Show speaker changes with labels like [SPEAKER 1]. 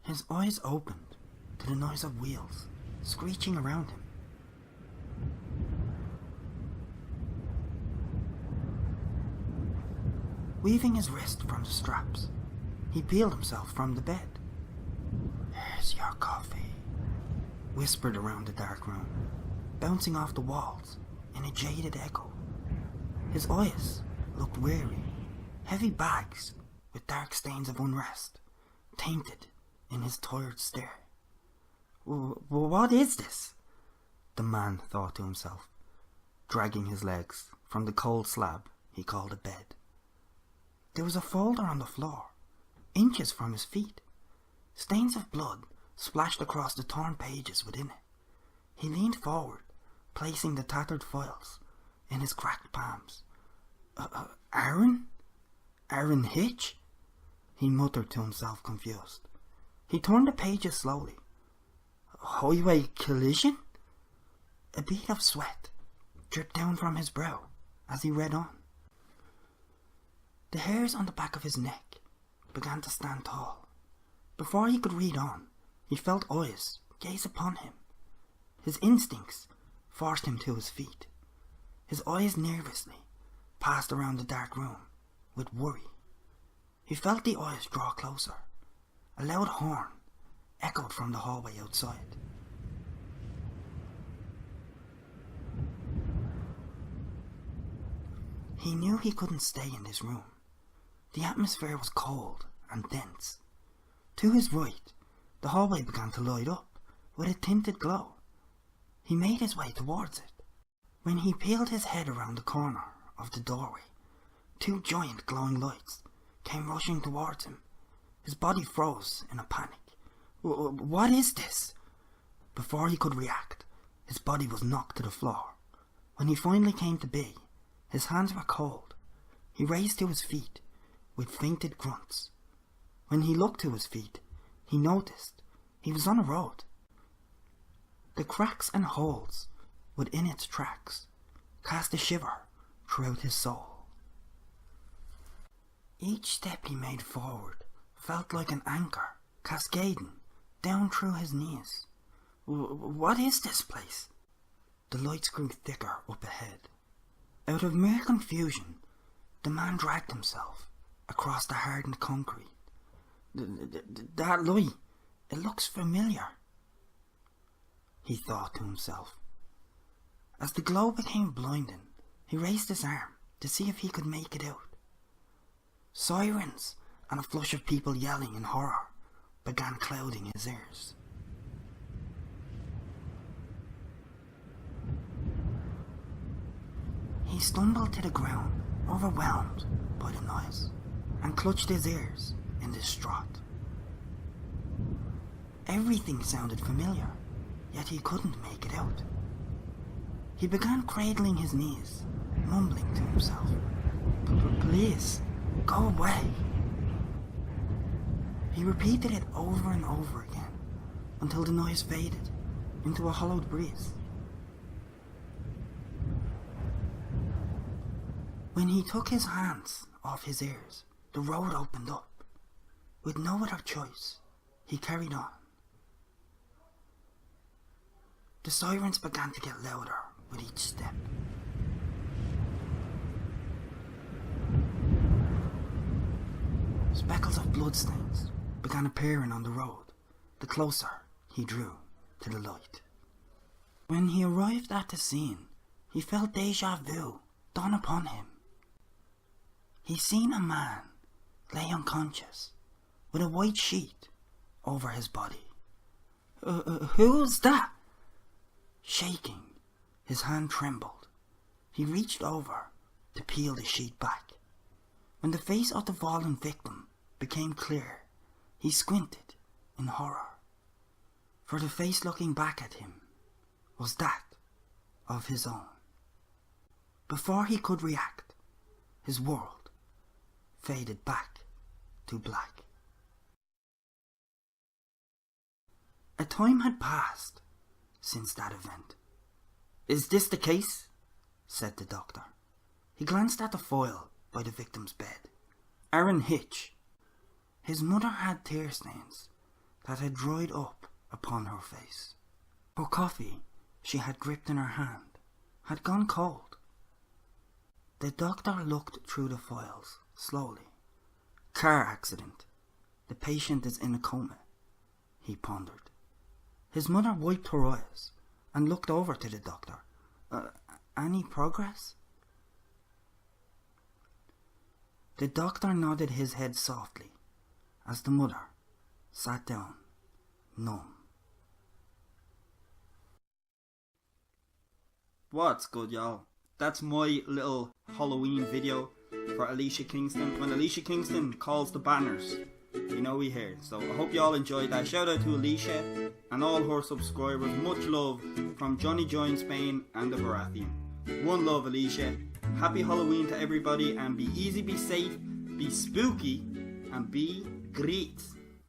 [SPEAKER 1] His eyes opened to the noise of wheels screeching around him. Weaving his wrist from the straps, he peeled himself from the bed. "Here's your coffee," whispered around the dark room, bouncing off the walls in a jaded echo. His eyes looked weary, heavy bags with dark stains of unrest, tainted in his tired stare. "What is this?" the man thought to himself, dragging his legs from the cold slab he called a bed. There was a folder on the floor, inches from his feet. Stains of blood splashed across the torn pages within it. He leaned forward, placing the tattered files in his cracked palms. Aaron? Aaron Hitch? He muttered to himself, confused. He turned the pages slowly. Highway collision? A bead of sweat dripped down from his brow as he read on. The hairs on the back of his neck began to stand tall. Before he could read on, he felt eyes gaze upon him. His instincts forced him to his feet. His eyes nervously passed around the dark room with worry. He felt the eyes draw closer. A loud horn echoed from the hallway outside. He knew he couldn't stay in this room. The atmosphere was cold and dense. To his right, the hallway began to light up with a tinted glow. He made his way towards it. When he peeled his head around the corner of the doorway, two giant glowing lights came rushing towards him. His body froze in a panic. What is this? Before he could react, his body was knocked to the floor. When he finally came to be, his hands were cold. He raised to his feet with fainted grunts. When he looked to his feet, he noticed he was on a road. The cracks and holes within its tracks cast a shiver throughout his soul. Each step he made forward felt like an anchor cascading down through his knees. What is this place? The lights grew thicker up ahead. Out of mere confusion, the man dragged himself across the hardened concrete. That light, it looks familiar, he thought to himself. As the glow became blinding, he raised his arm to see if he could make it out. Sirens and a flush of people yelling in horror began clouding his ears. He stumbled to the ground, overwhelmed by the noise, and clutched his ears in distraught. Everything sounded familiar, yet he couldn't make it out. He began cradling his knees, mumbling to himself, "Please, go away." He repeated it over and over again, until the noise faded into a hollowed breeze. When he took his hands off his ears, the road opened up. With no other choice, he carried on. The sirens began to get louder with each step. Speckles of bloodstains began appearing on the road, the closer he drew to the light. When he arrived at the scene, he felt déjà vu dawn upon him. He seen a man lay unconscious, with a white sheet over his body. Who's that? Shaking, his hand trembled. He reached over to peel the sheet back. When the face of the fallen victim became clear, he squinted in horror, for the face looking back at him was that of his own. Before he could react, his world faded back to black. A time had passed since that event. "Is this the case?" said the doctor. He glanced at the file by the victim's bed. Aaron Hitch. His mother had tear stains that had dried up upon her face. Her coffee she had gripped in her hand had gone cold. The doctor looked through the files slowly. Car accident. The patient is in a coma, he pondered. His mother wiped her eyes and looked over to the doctor. Any progress? The doctor nodded his head softly as the mother sat down, numb. What's good, y'all? That's my little Halloween video for Alicia Kingston. When Alicia Kingston calls the banners, you know we hear. So I hope y'all enjoyed that. Shout out to Alicia and all her subscribers. Much love from Jonnie Giantsbane and the Baratheon. One love, Alicia. Happy Halloween to everybody, and be easy, be safe, be spooky, and be great.